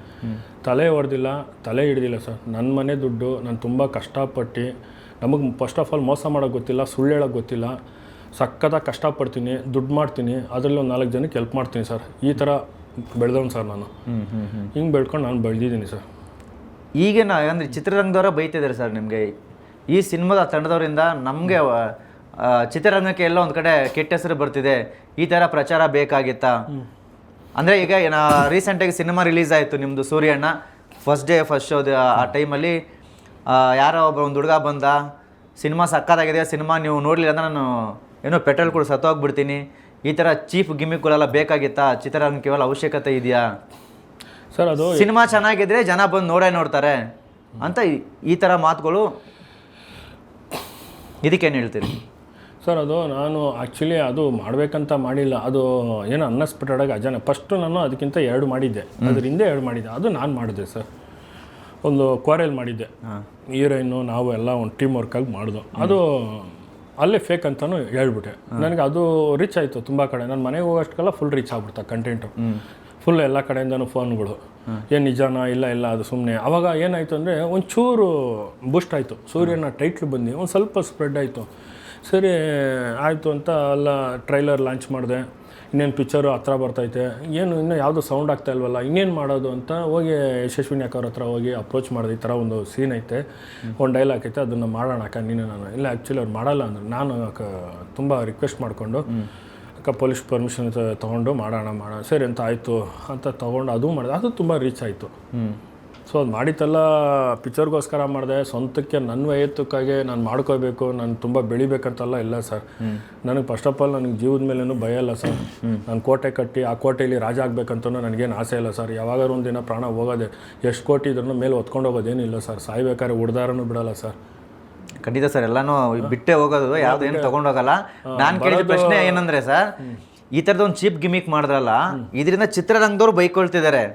ತಲೆ ಹೊಡೆದಿಲ್ಲ, ತಲೆ ಹಿಡ್ದಿಲ್ಲ ಸರ್. ನನ್ನ ಮನೆ ದುಡ್ಡು ನಾನು ತುಂಬ ಕಷ್ಟಪಟ್ಟು, ನಮಗೆ ಫಸ್ಟ್ ಆಫ್ ಆಲ್ ಮೋಸ ಮಾಡೋಕ್ಕೆ ಗೊತ್ತಿಲ್ಲ, ಸುಳ್ಳು ಹೇಳೋಕ್ಕೆ ಗೊತ್ತಿಲ್ಲ, ಸಖತ್ತಾಗಿ ಕಷ್ಟಪಡ್ತೀನಿ, ದುಡ್ಡು ಮಾಡ್ತೀನಿ, ಅದರಲ್ಲಿ ಒಂದು 4 ಜನಕ್ಕೆ ಹೆಲ್ಪ್ ಮಾಡ್ತೀನಿ ಸರ್. ಈ ಥರ ಬೆಳೆದವನು ಸರ್ ನಾನು. ಹಿಂಗೆ ಬೆಳ್ಕೊಂಡು ನಾನು ಬೆಳೆದಿದ್ದೀನಿ ಸರ್. ಈಗೇನು ಅಂದರೆ ಚಿತ್ರರಂಗದವರ ಬೈತಿದ್ದಾರೆ ಸರ್ ನಿಮಗೆ, ಈ ಸಿನಿಮಾದ ತಂಡದವರಿಂದ ನಮಗೆ ಚಿತ್ರರಂಗಕ್ಕೆ ಎಲ್ಲ ಒಂದು ಕಡೆ ಕೆಟ್ಟ ಹೆಸರು ಬರ್ತಿದೆ, ಈ ಥರ ಪ್ರಚಾರ ಬೇಕಾಗಿತ್ತಾ? ಅಂದರೆ ಈಗ ರೀಸೆಂಟಾಗಿ ಸಿನಿಮಾ ರಿಲೀಸ್ ಆಯಿತು ನಿಮ್ಮದು ಸೂರ್ಯಣ್ಣ, ಫಸ್ಟ್ ಶೋದು. ಆ ಟೈಮಲ್ಲಿ ಯಾರೋ ಒಂದು ಹುಡುಗ ಬಂದ, ಸಿನಿಮಾ ಸಕ್ಕತ್ತಾಗಿದೆ, ಸಿನಿಮಾ ನೀವು ನೋಡಲಿಲ್ಲ ಅಂದರೆ ನಾನು ಏನೋ ಪೆಟ್ರೋಲ್ ಕೂಡ ಸತ್ತೋಗ್ಬಿಡ್ತೀನಿ, ಈ ಥರ ಚೀಫ್ ಗಿಮಿಕ್ಗಳೆಲ್ಲ ಬೇಕಾಗಿತ್ತಾ? ಚಿತ್ರರಂಗಕ್ಕೆ ಇವೆಲ್ಲ ಅವಶ್ಯಕತೆ ಇದೆಯಾ ಸರ್? ಅದು ಸಿನಿಮಾ ಚೆನ್ನಾಗಿದ್ರೆ ಜನ ಬಂದು ನೋಡ್ತಾರೆ ಅಂತ ಈ ಥರ ಮಾತುಗಳು ಇದಕ್ಕೇನು ಹೇಳ್ತೀರಿ? ಸರ್ ಅದು ನಾನು ಆ್ಯಕ್ಚುಲಿ ಅದು ಮಾಡಬೇಕಂತ ಮಾಡಿಲ್ಲ, ಅದು ಏನೋ ಅನ್ಎಕ್ಸ್ಪೆಕ್ಟೆಡಾಗಿ ಅಜಾನ. ಫಸ್ಟು ನಾನು ಅದಕ್ಕಿಂತ 2 ಮಾಡಿದ್ದೆ, ಅದರಿಂದ 2 ಮಾಡಿದ್ದೆ, ಅದು ನಾನು ಮಾಡಿದೆ ಸರ್. ಒಂದು ಕ್ವಾರೆಲ್ ಮಾಡಿದ್ದೆ, ಹೀರೋಯಿನ್ನು ನಾವು ಎಲ್ಲ ಒಂದು ಟೀಮ್ ವರ್ಕಾಗಿ ಮಾಡಿದ್ವು. ಅದು ಅಲ್ಲೇ ಫೇಕ್ ಅಂತಲೂ ಹೇಳ್ಬಿಟ್ಟೆ. ನನಗೆ ಅದು ರೀಚ್ ಆಯಿತು ತುಂಬ ಕಡೆ. ನನ್ನ ಮನೆಗೆ ಹೋಗೋಷ್ಟಕ್ಕೆಲ್ಲ ಫುಲ್ ರೀಚ್ ಆಗ್ಬಿಡ್ತಾ ಕಂಟೆಂಟು, ಫುಲ್ ಎಲ್ಲ ಕಡೆಯಿಂದನೂ ಫೋನ್ಗಳು. ಏನು ನಿಜಾನ ಇಲ್ಲ ಅದು ಸುಮ್ಮನೆ. ಆವಾಗ ಏನಾಯಿತು ಅಂದರೆ ಒಂಚೂರು ಬೂಸ್ಟ್ ಆಯಿತು, ಸೂರ್ಯನ ಟೈಟ್ಲ್ ಬಂದು ಒಂದು ಸ್ವಲ್ಪ ಸ್ಪ್ರೆಡ್ ಆಯಿತು. ಸರಿ ಆಯಿತು ಅಂತ ಎಲ್ಲ ಟ್ರೈಲರ್ ಲಾಂಚ್ ಮಾಡಿದೆ. ಇನ್ನೇನು ಪಿಕ್ಚರು ಹತ್ರ ಬರ್ತೈತೆ, ಏನು ಇನ್ನೂ ಯಾವುದೋ ಸೌಂಡ್ ಆಗ್ತಾ ಇಲ್ವಲ್ಲ, ಇನ್ನೇನು ಮಾಡೋದು ಅಂತ ಹೋಗಿ ಯಶಸ್ವಿನಿ ಅಕ್ಕ ಅವ್ರ ಹತ್ರ ಹೋಗಿ ಅಪ್ರೋಚ್ ಮಾಡಿದೆ. ಈ ಥರ ಒಂದು ಸೀನ್ ಐತೆ, ಒಂದು ಡೈಲಾಗ್ ಐತೆ, ಅದನ್ನು ಮಾಡೋಣ ಅಕ್ಕ ನೀನು. ನಾನು ಇಲ್ಲ ಆ್ಯಕ್ಚುಲಿ ಅವ್ರು ಮಾಡಲ್ಲ ಅಂದರು. ನಾನು ತುಂಬ ರಿಕ್ವೆಸ್ಟ್ ಮಾಡಿಕೊಂಡು ಅಕ್ಕ ಪೊಲೀಸ್ ಪರ್ಮಿಷನ್ ತೊಗೊಂಡು ಮಾಡೋಣ ಸರಿ ಅಂತ ಆಯಿತು ಅಂತ ತೊಗೊಂಡು ಅದು ಮಾಡಿದೆ. ಅದು ತುಂಬ ರೀಚ್ ಆಯಿತು. ಸೊ ಅದು ಮಾಡಿದ್ದೆಲ್ಲ ಪಿಕ್ಚರ್ಗೋಸ್ಕರ ಮಾಡಿದೆ, ಸ್ವಂತಕ್ಕೆ ನನ್ನ ವೈಯಕ್ತಿಕವಾಗಿ ನಾನು ಮಾಡ್ಕೋಬೇಕು, ನಾನು ತುಂಬ ಬೆಳಿಬೇಕಂತಲ್ಲ ಇಲ್ಲ ಸರ್. ನನಗೆ ಫಸ್ಟ್ ಆಫ್ ಆಲ್ ನನಗೆ ಜೀವದ ಮೇಲೇನು ಭಯ ಇಲ್ಲ ಸರ್. ನಾನು ಕೋಟೆ ಕಟ್ಟಿ ಆ ಕೋಟೆಯಲ್ಲಿ ರಾಜ ಆಗಬೇಕಂತನೂ ನನಗೇನು ಆಸೆ ಇಲ್ಲ ಸರ್. ಯಾವಾಗಾರು ಒಂದು ದಿನ ಪ್ರಾಣ ಹೋಗೋದೆ, ಎಷ್ಟು ಕೋಟಿ ಇದ್ರೂ ಮೇಲೆ ಹೊತ್ಕೊಂಡು ಹೋಗೋದೇನಿಲ್ಲ ಸರ್. ಸಾಯ್ಬೇಕಾದ್ರೆ ಉಡ್ದಾರನೂ ಬಿಡಲ್ಲ ಸರ್. ಖಂಡಿತ ಸರ್, ಎಲ್ಲಾನು ಬಿಟ್ಟೆ ಹೋಗೋದು, ಯಾವ್ದೇನು ತಗೊಂಡೋಗಲ್ಲ. ನಾನು ಕೇಳಿದ ಪ್ರಶ್ನೆ ಏನಂದ್ರೆ ಸರ್, ಈ ಥರದ ಒಂದು ಚೀಪ್ ಗಿಮಿಕ್ ಮಾಡಿದ್ರಲ್ಲ, ಇದರಿಂದ ಚಿತ್ರರಂಗದವ್ರು ಬೈಕೊಳ್ತಿದ್ದಾರೆ,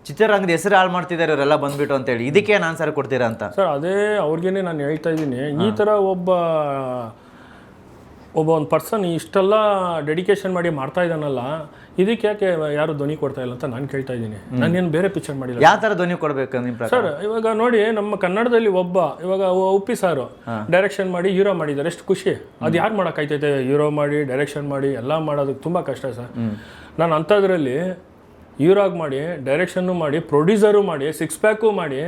ಚಿತ್ರರಂಗದ ಹೆಸರು ಹಾಳು ಮಾಡ್ತಿದ್ದಾರೆ ಇವರೆಲ್ಲ ಬಂದ್ಬಿಟ್ಟು ಅಂತೇಳಿ. ಇದಕ್ಕೆ ಏನು ಆನ್ಸರ್ ಕೊಡ್ತೀರಾ ಅಂತ ಸರ್? ಅದೇ ಅವ್ರಿಗೇನೆ ನಾನು ಹೇಳ್ತಾ ಇದ್ದೀನಿ, ಈ ಥರ ಒಬ್ಬ ಒಂದು ಪರ್ಸನ್ ಇಷ್ಟೆಲ್ಲ ಡೆಡಿಕೇಶನ್ ಮಾಡಿ ಮಾಡ್ತಾ ಇದ್ದಾನಲ್ಲ, ಇದಕ್ಕೆ ಯಾಕೆ ಯಾರು ಧ್ವನಿ ಕೊಡ್ತಾ ಇಲ್ಲ ಅಂತ ನಾನು ಕೇಳ್ತಾ ಇದ್ದೀನಿ. ನಾನೇನು ಬೇರೆ ಪಿಕ್ಚರ್ ಮಾಡಿಲ್ಲ. ಯಾವ ಥರ ಧ್ವನಿ ಕೊಡಬೇಕು ನಿಮ್ಮ ಪ್ರಕಾರ? ಸರ್ ಇವಾಗ ನೋಡಿ, ನಮ್ಮ ಕನ್ನಡದಲ್ಲಿ ಇವಾಗ ಉಪ್ಪಿ ಸಾರು ಡೈರೆಕ್ಷನ್ ಮಾಡಿ ಹೀರೋ ಮಾಡಿದ್ದಾರೆ, ಎಷ್ಟು ಖುಷಿ. ಅದು ಯಾರು ಮಾಡೋಕ್ಕಾಯ್ತೈತೆ? ಹೀರೋ ಮಾಡಿ ಡೈರೆಕ್ಷನ್ ಮಾಡಿ ಎಲ್ಲ ಮಾಡೋದಕ್ಕೆ ತುಂಬ ಕಷ್ಟ ಸರ್. ನಾನು ಅಂಥದ್ರಲ್ಲಿ ಹೀರೋಗಿ ಮಾಡಿ, ಡೈರೆಕ್ಷನ್ನು ಮಾಡಿ, ಪ್ರೊಡ್ಯೂಸರು ಮಾಡಿ, 6 ಪ್ಯಾಕು ಮಾಡಿ,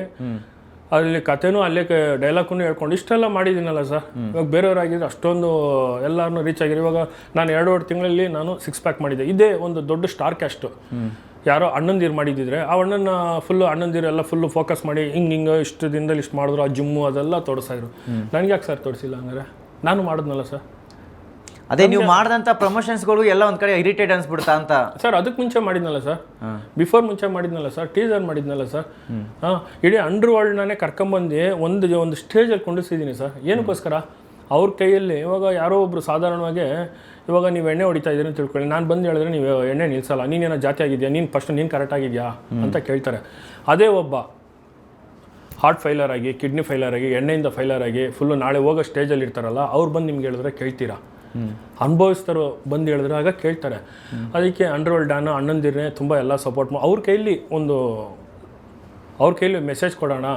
ಅಲ್ಲಿ ಕಥೆನೂ ಅಲ್ಲೇ ಡೈಲಾಗನ್ನು ಹೇಳ್ಕೊಂಡು ಇಷ್ಟೆಲ್ಲ ಮಾಡಿದ್ದೀನಲ್ಲ ಸರ್. ಇವಾಗ ಬೇರೆಯವರಾಗಿದ್ದರೆ ಅಷ್ಟೊಂದು ಎಲ್ಲರನ್ನೂ ರೀಚ್ ಆಗಿರೋ. ಇವಾಗ ನಾನು 2.5 ತಿಂಗಳಲ್ಲಿ ನಾನು 6 ಪ್ಯಾಕ್ ಮಾಡಿದ್ದೆ. ಇದೇ ಒಂದು ದೊಡ್ಡ ಸ್ಟಾರ್ ಕ್ಯಾಸ್ಟು. ಯಾರೋ ಅಣ್ಣಂದಿರು ಮಾಡಿದ್ದಿದ್ರೆ ಆ ಅಣ್ಣನ ಫುಲ್ಲು ಅಣ್ಣಂದಿರು ಎಲ್ಲ ಫುಲ್ಲು ಫೋಕಸ್ ಮಾಡಿ ಹಿಂಗೆ ಇಷ್ಟು ದಿನದಲ್ಲಿ ಇಷ್ಟು ಮಾಡಿದ್ರು, ಆ ಜಿಮ್ಮು ಅದೆಲ್ಲ ತೋರಿಸ್ತಾಯಿದ್ರು. ನನಗೆ ಯಾಕೆ ಸರ್ ತೋರಿಸಿಲ್ಲ? ಹಂಗಾರೆ ನಾನು ಮಾಡಿದ್ನಲ್ಲ ಸರ್. ಅದೇ ನೀವು ಮಾಡಿದಂಥ ಪ್ರಮೋಷನ್ಸ್ಗಳು ಎಲ್ಲ ಒಂದು ಕಡೆ ಇರಿಟೇಟ್ ಅನ್ಸ್ಬಿಡ್ತಾ ಅಂತ ಸರ್. ಅದಕ್ಕೆ ಮುಂಚೆ ಮಾಡಿದ್ನಲ್ಲ ಸರ್, ಬಿಫೋರ್ ಮುಂಚೆ ಮಾಡಿದ್ನಲ್ಲ ಸರ್, ಟೀಸರ್ ಮಾಡಿದ್ನಲ್ಲ ಸರ್. ಇಡೀ ಅಂಡರ್ ವರ್ಲ್ಡ್ನೇ ಕರ್ಕೊಂಬಂದು ಒಂದು ಸ್ಟೇಜಲ್ಲಿ ಕೊಂಡಿಸಿದ್ದೀನಿ ಸರ್. ಏನಕ್ಕೋಸ್ಕರ? ಅವ್ರ ಕೈಯಲ್ಲಿ ಇವಾಗ ಯಾರೋ ಒಬ್ಬರು ಸಾಧಾರಣವಾಗಿ ಇವಾಗ ನೀವು ಎಣ್ಣೆ ಹೊಡಿತಾ ಇದ್ದೀರಿ ಅಂತ ತಿಳ್ಕೊಳ್ಳಿ, ನಾನು ಬಂದು ಹೇಳಿದ್ರೆ ನೀವು ಎಣ್ಣೆ ನಿಲ್ಲಿಸಲ್ಲ, ನೀನೇನೋ ಜಾತಿ ಆಗಿದೆಯಾ, ನೀನು ಫಸ್ಟ್ ನೀನು ಕರೆಕ್ಟ್ ಆಗಿದೆಯಾ ಅಂತ ಕೇಳ್ತಾರೆ. ಅದೇ ಒಬ್ಬ ಹಾರ್ಟ್ ಫೈಲರ್ ಆಗಿ, ಕಿಡ್ನಿ ಫೈಲರ್ ಆಗಿ, ಎಣ್ಣೆಯಿಂದ ಫೈಲರ್ ಆಗಿ ಫುಲ್ಲು ನಾಳೆ ಹೋಗೋ ಸ್ಟೇಜಲ್ಲಿ ಇರ್ತಾರಲ್ಲ, ಅವ್ರು ಬಂದು ನಿಮ್ಗೆ ಹೇಳಿದ್ರೆ ಕೇಳ್ತೀರಾ? ಅನುಭವಿಸ್ತಾರೋ ಬಂದು ಹೇಳಿದ್ರೆ ಆಗ ಕೇಳ್ತಾರೆ. ಅದಕ್ಕೆ ಅಂಡರ್ ವರ್ಲ್ಡ್ ಡಾನ ಅಣ್ಣಂದಿರೇ ತುಂಬ ಎಲ್ಲ ಸಪೋರ್ಟ್ ಅವ್ರ ಕೈಲಿ ಮೆಸೇಜ್ ಕೊಡೋಣ,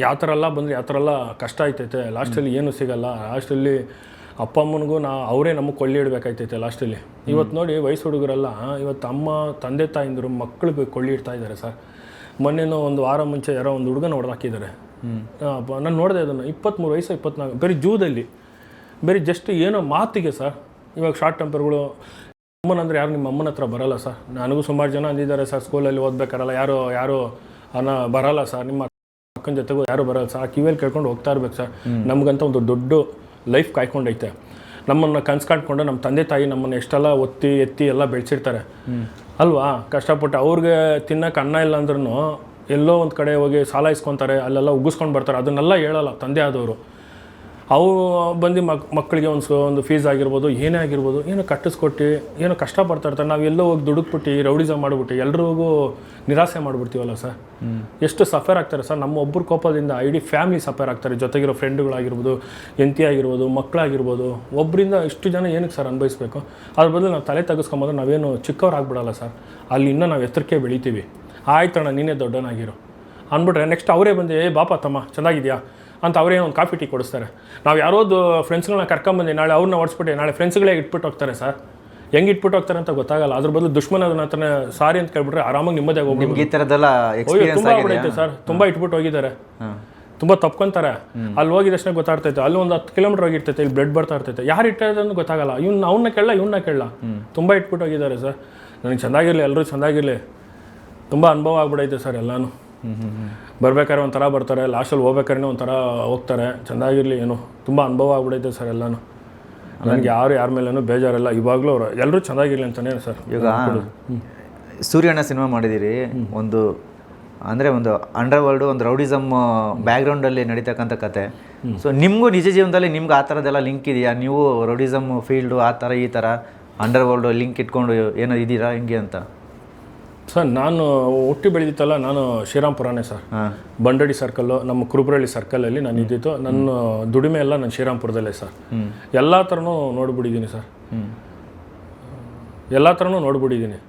ಯಾವ ಥರ ಎಲ್ಲ ಬಂದರೆ ಯಾವ ಥರ ಎಲ್ಲ ಕಷ್ಟ ಆಯ್ತೈತೆ, ಲಾಸ್ಟಲ್ಲಿ ಏನೂ ಸಿಗಲ್ಲ, ಲಾಸ್ಟಲ್ಲಿ ಅಪ್ಪ ಅಮ್ಮನಿಗೂ ಅವರೇ ನಮಗೆ ಕೊಳ್ಳಿ ಇಡಬೇಕಾಯ್ತೈತೆ ಲಾಸ್ಟಲ್ಲಿ. ಇವತ್ತು ನೋಡಿ ವಯಸ್ಸು ಹುಡುಗರೆಲ್ಲ ಇವತ್ತು ತಂದೆ ತಾಯಿಂದರು ಮಕ್ಕಳಿಗೆ ಕೊಳ್ಳಿ ಇಡ್ತಾ ಇದ್ದಾರೆ ಸರ್. ಮೊನ್ನೆನೂ ಒಂದು ವಾರ ಮುಂಚೆ ಯಾರೋ ಒಂದು ಹುಡುಗನ ಹೊಡೆದಾಕಿದ್ದಾರೆ. ನಾನು ನೋಡಿದೆ ಅದನ್ನು, 23 ವಯಸ್ಸು 24, ಬರೀ ಜೂದಲ್ಲಿ, ಬರೀ ಜಸ್ಟ್ ಏನೋ ಮಾತಿಗೆ ಸರ್. ಇವಾಗ ಶಾರ್ಟ್ ಟೆಂಪರ್ಗಳು. ಅಮ್ಮನಂದ್ರೆ ಯಾರು ನಿಮ್ಮ ಅಮ್ಮನ ಹತ್ರ ಬರಲ್ಲ ಸರ್. ನನಗೂ ಸುಮಾರು ಜನ ಅಂದಿದ್ದಾರೆ ಸರ್, ಸ್ಕೂಲಲ್ಲಿ ಓದ್ಬೇಕಾರಲ್ಲ ಯಾರು ಬರಲ್ಲ ಸರ್, ನಿಮ್ಮ ಅಕ್ಕನ ಜೊತೆಗೂ ಯಾರು ಬರಲ್ಲ ಸರ್. ಆ ಕಿವಿಯಲ್ಲಿ ಕೇಳ್ಕೊಂಡು ಹೋಗ್ತಾ ಇರ್ಬೇಕು ಸರ್. ನಮಗಂತ ಒಂದು ದೊಡ್ಡ ಲೈಫ್ ಕಾಯ್ಕೊಂಡೈತೆ. ನಮ್ಮನ್ನು ಕನ್ಸ್ಕೊಂಡ್ಕೊಂಡು ನಮ್ಮ ತಂದೆ ತಾಯಿ ನಮ್ಮನ್ನು ಎಷ್ಟೆಲ್ಲ ಒತ್ತಿ ಎತ್ತಿ ಎಲ್ಲ ಬೆಳೆಸಿರ್ತಾರೆ ಅಲ್ವಾ, ಕಷ್ಟಪಟ್ಟು. ಅವ್ರಿಗೆ ತಿನ್ನೋಕೆ ಅನ್ನ ಇಲ್ಲ ಅಂದ್ರೂ ಎಲ್ಲೋ ಒಂದು ಕಡೆ ಹೋಗಿ ಸಾಲ ಇಸ್ಕೊತಾರೆ, ಅಲ್ಲೆಲ್ಲ ಉಗಿಸ್ಕೊಂಡು ಬರ್ತಾರೆ. ಅದನ್ನೆಲ್ಲ ಹೇಳಲ್ಲ ತಂದೆ ಆದವರು. ಅವು ಬಂದು ಮಕ್ಕಳಿಗೆ ಒಂದು ಫೀಸ್ ಆಗಿರ್ಬೋದು, ಏನೇ ಆಗಿರ್ಬೋದು, ಏನೋ ಕಟ್ಟಿಸ್ಕೊಟ್ಟು ಏನೋ ಕಷ್ಟಪಡ್ತಾ ಇರ್ತಾರೆ. ನಾವು ಎಲ್ಲೋ ಹೋಗಿ ದುಡುಕ್ಬಿಟ್ಟು ರೌಡಿಸಮ್ ಮಾಡಿಬಿಟ್ಟು ಎಲ್ರಿಗೂ ನಿರಾಸೆ ಮಾಡಿಬಿಡ್ತೀವಲ್ಲ ಸರ್. ಎಷ್ಟು ಸಫರ್ ಆಗ್ತಾರೆ ಸರ್. ನಮ್ಮ ಒಬ್ಬರು ಕೋಪದಿಂದ ಇಡೀ ಫ್ಯಾಮಿಲಿ ಸಫರ್ ಆಗ್ತಾರೆ. ಜೊತೆಗಿರೋ ಫ್ರೆಂಡ್ಗಳಾಗಿರ್ಬೋದು, ಹೆಂಡತಿ ಆಗಿರ್ಬೋದು, ಮಕ್ಕಳಾಗಿರ್ಬೋದು. ಒಬ್ಬರಿಂದ ಇಷ್ಟು ಜನ ಏನಕ್ಕೆ ಸರ್ ಅನುಭವಿಸ್ಬೇಕು? ಅದ್ರ ಬದಲು ನಾವು ತಲೆ ತೆಗೆಸ್ಕೊಂಬಂದ್ರೆ ನಾವೇನು ಚಿಕ್ಕವರಾಗ್ಬಿಡಲ್ಲ ಸರ್. ಅಲ್ಲಿ ಇನ್ನೂ ನಾವು ಎತ್ತರಕ್ಕೆ ಬೆಳಿತೀವಿ. ಆಯ್ತಣ್ಣ ನೀನೇ ದೊಡ್ಡನಾಗಿರೋ ಅಂದ್ಬಿಟ್ರೆ ನೆಕ್ಸ್ಟ್ ಅವರೇ ಬಂದು ಬಾಪ ತಮ್ಮ ಚೆನ್ನಾಗಿದೆಯಾ ಅಂತ ಅವರೇ ಒಂದು ಕಾಫಿ ಟೀ ಕೊಡಿಸ್ತಾರೆ. ನಾವು ಯಾರೋದು ಫ್ರೆಂಡ್ಸ್ಗಳನ್ನ ಕರ್ಕೊಂಬಂದು ನಾಳೆ ಅವ್ರನ್ನ ಓಡಿಸ್ಬಿಟ್ಟು ನಾಳೆ ಫ್ರೆಂಡ್ಸ್ಗಳೇ ಇಟ್ಬಿಟ್ಟು ಹೋಗ್ತಾರೆ ಸರ್. ಹೆಂಗೆ ಇಟ್ಬಿಟ್ಟು ಹೋಗ್ತಾರೆ ಅಂತ ಗೊತ್ತಾಗಲ್ಲ. ಅದ್ರ ಬದಲು ದುಶ್ಮನ ಹತ್ರ ಸಾರಿ ಅಂತ ಕೇಳ್ಬಿಟ್ರೆ ಆರಾಮಾಗಿ ನಿಮ್ಮದೇ ಹೋಗ್ಬಿಟ್ಟು. ಈ ಥರದ್ದೆಲ್ಲ ತುಂಬ ಆಗ್ಬಿಡೈತೆ ಸರ್. ತುಂಬ ಇಟ್ಬಿಟ್ಟು ಹೋಗಿದ್ದಾರೆ, ತುಂಬ ತಪ್ಕೊಂತಾರೆ. ಅಲ್ಲಿ ಹೋಗಿದ ತಕ್ಷಣ ಗೊತ್ತಾಗ್ತೈತೆ. ಅಲ್ಲಿ ಒಂದು 10 ಕಿಲೋಮೀಟರ್ ಹೋಗಿರ್ತೈತೆ, ಇಲ್ಲಿ ಬ್ಲಡ್ ಬರ್ತಾ ಇರ್ತೈತೆ. ಯಾರು ಇಟ್ಟೋದನ್ನು ಗೊತ್ತಾಗಲ್ಲ. ಅವನ್ನ ಕೇಳಲ್ಲ. ತುಂಬ ಇಟ್ಬಿಟ್ಟು ಹೋಗಿದ್ದಾರೆ ಸರ್. ನನಗೆ ಚೆನ್ನಾಗಿರಲಿ, ಎಲ್ಲರೂ ಚೆನ್ನಾಗಿರಲಿ. ತುಂಬ ಅನುಭವ ಆಗ್ಬಿಡೈತೆ ಸರ್ ಎಲ್ಲನೂ. ಬರ್ಬೇಕಾದ್ರೆ ಒಂಥರ ಬರ್ತಾರೆ, ಲಾಸ್ಟಲ್ಲಿ ಹೋಗ್ಬೇಕಾದ್ರೆ ಒಂಥರ ಹೋಗ್ತಾರೆ. ಚೆಂದಾಗಿರಲಿ. ಏನು ತುಂಬ ಅನುಭವ ಆಗ್ಬಿಡೈತೆ ಸರ್ ಎಲ್ಲನೂ. ನನಗೆ ಯಾರ ಮೇಲೂ ಬೇಜಾರಿಲ್ಲ. ಇವಾಗಲೂ ಅವರು ಎಲ್ಲರೂ ಚೆನ್ನಾಗಿರಲಿ ಅಂತಲೇ ಸರ್. ಈಗ ಸೂರ್ಯಣ್ಣ ಸಿನಿಮಾ ಮಾಡಿದ್ದೀರಿ, ಒಂದು ಅಂದರೆ ಒಂದು ಅಂಡರ್ ವರ್ಲ್ಡು, ಒಂದು ರೌಡಿಸಮ್ ಬ್ಯಾಕ್ಗ್ರೌಂಡಲ್ಲಿ ನಡೀತಕ್ಕಂಥ ಕತೆ. ಸೊ ನಿಮಗೂ ನಿಜ ಜೀವನದಲ್ಲಿ ನಿಮ್ಗೆ ಆ ಥರದ್ದೆಲ್ಲ ಲಿಂಕ್ ಇದೆಯಾ? ನೀವು ರೌಡಿಸಮ್ ಫೀಲ್ಡು ಆ ಥರ ಈ ಥರ ಅಂಡರ್ ವರ್ಲ್ಡ್ ಲಿಂಕ್ ಇಟ್ಕೊಂಡು ಏನೋ ಇದ್ದೀರಾ ಹಿಂಗೆ ಅಂತ? ಸರ್ ನಾನು ಹುಟ್ಟಿ ಬೆಳೆದಿತ್ತಲ್ಲ, ನಾನು ಶ್ರೀರಾಮ್ಪುರನೇ ಸರ್. ಬಂಡಡಿ ಸರ್ಕಲ್ಲು, ನಮ್ಮ ಕುರುಬ್ರಳ್ಳಿ ಸರ್ಕಲಲ್ಲಿ ನಾನು ಇದ್ದಿತ್ತು. ನನ್ನ ದುಡಿಮೆ ಎಲ್ಲ ನಾನು ಶ್ರೀರಾಮ್ಪುರದಲ್ಲೇ ಸರ್. ಎಲ್ಲ ಥರನೂ ನೋಡ್ಬಿಟ್ಟಿದ್ದೀನಿ ಸರ್, ಎಲ್ಲ ಥರನೂ ನೋಡ್ಬಿಟ್ಟಿದ್ದೀನಿ.